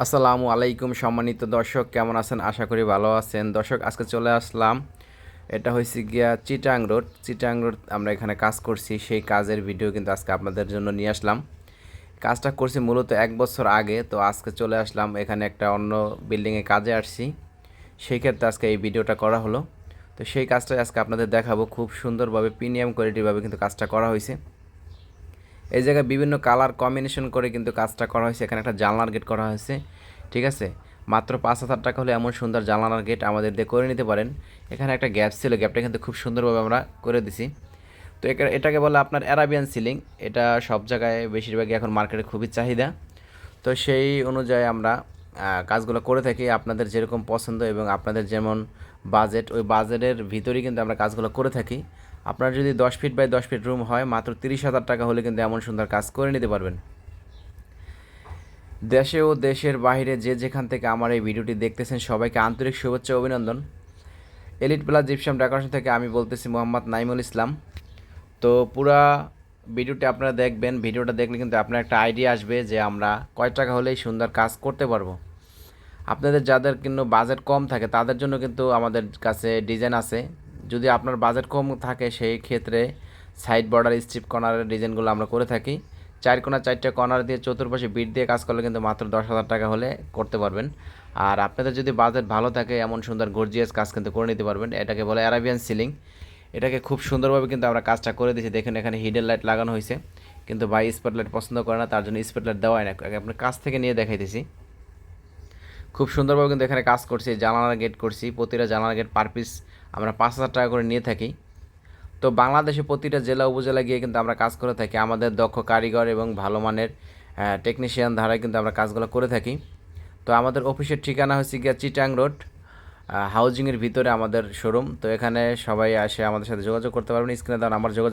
আসসালামু আলাইকুম সম্মানিত দর্শক, কেমন আছেন? আশা করি ভালো আছেন। দর্শক, আজকে চলে আসলাম, এটা হয়েছে গিয়া চিটাং রোড আমরা এখানে কাজ করছি, সেই কাজের ভিডিও কিন্তু আজকে আপনাদের জন্য নিয়ে আসলাম। কাজটা করছি মূলত 1 বছর আগে, তো আজকে চলে আসলাম এখানে একটা অন্য বিল্ডিংয়ে কাজে আসছি, সেই ক্ষেত্রে আজকে এই ভিডিওটা করা হলো। তো সেই কাজটাই আজকে আপনাদের দেখাবো, খুব সুন্দরভাবে প্রিমিয়াম কোয়ালিটিভাবে কিন্তু কাজটা করা হয়েছে। এই জায়গায় বিভিন্ন কালার কম্বিনেশন করে কিন্তু কাজটা করা হয়েছে। এখানে একটা জানলার গেট করা হয়েছে, ঠিক আছে। মাত্র 5,000 টাকা হলে এমন সুন্দর জানলার গেট আমাদের দিয়ে করে নিতে পারেন। এখানে একটা গ্যাপ ছিল, গ্যাপটা কিন্তু খুব সুন্দরভাবে আমরা করে দিছি। তো এটাকে বলে আপনার অ্যারাবিয়ান সিলিং। এটা সব জায়গায় বেশিরভাগই এখন মার্কেটে খুবই চাহিদা। তো সেই অনুযায়ী আমরা কাজগুলো করে থাকি। আপনাদের যেরকম পছন্দ এবং আপনাদের যেমন বাজেট, ওই বাজেটের ভিতরেই কিন্তু আমরা কাজগুলো করে থাকি। আপনার যদি 10 ফিট বাই 10 ফিট রুম হয়, মাত্র 30,000 টাকা হলে কিন্তু এমন সুন্দর কাজ করে নিতে পারবেন। দেশে ও দেশের বাইরে যে যেখান থেকে আমার এই ভিডিওটি দেখতেছেন, সবাইকে আন্তরিক শুভেচ্ছা ও অভিনন্দন। এলিট প্লাস জিপসাম ডেকোরেশন থেকে আমি বলতেছি মোহাম্মদ নাইমুল ইসলাম। তো পুরা ভিডিওটি আপনারা দেখবেন। ভিডিওটা দেখলে কিন্তু আপনার একটা আইডিয়া আসবে যে আমরা কয় টাকা হলেই সুন্দর কাজ করতে পারবো। আপনাদের যাদের কিন্তু বাজেট কম থাকে তাদের জন্য কিন্তু আমাদের কাছে ডিজাইন আছে। যদি আপনার বাজেট কম থাকে, সেই ক্ষেত্রে সাইড বর্ডার স্ট্রিপ কর্নারের ডিজাইনগুলো আমরা করে থাকি। 4 কোণা 4টে কর্নার দিয়ে চতুর্পাশে বিট দিয়ে কাজ করলে কিন্তু মাত্র 10,000 টাকা হলে করতে পারবেন। আর আপনাদের যদি বাজেট ভালো থাকে, এমন সুন্দর গর্জিয়াস কাজ কিন্তু করে নিতে পারবেন। এটাকে বলে অ্যারাবিয়ান সিলিং। এটাকে খুব সুন্দরভাবে কিন্তু আমরা কাজটা করে দিয়েছি। দেখেন এখানে হিডেন লাইট লাগানো হয়েছে, কিন্তু ভাই স্পটলাইট পছন্দ করে না, তার জন্য স্পটলাইট দেওয়াই না। আপনার কাছ থেকে নিয়ে দেখাইতেছি। খুব সুন্দরভাবে কিন্তু এখানে কাজ করছি, জানালার গেট করছি। প্রতিটা জানালার গেট পার পিস আমরা 5,000 টাকা করে নিয়ে থাকি। তো বাংলাদেশে প্রতিটা জেলা উপজেলা গিয়ে কিন্তু আমরা কাজ করে থাকি। আমাদের দক্ষ কারিগর এবং ভালো মানের টেকনিশিয়ান দ্বারাই কিন্তু আমরা কাজগুলো করে থাকি। তো আমাদের অফিসের ঠিকানা হচ্ছে গিয়া চিটাং রোড হাউজিংয়ের ভিতরে আমাদের শোরুম। তো এখানে সবাই আসে আমাদের সাথে যোগাযোগ করতে পারবেন। স্ক্রিনে দেওয়া নাম্বার যোগাযোগ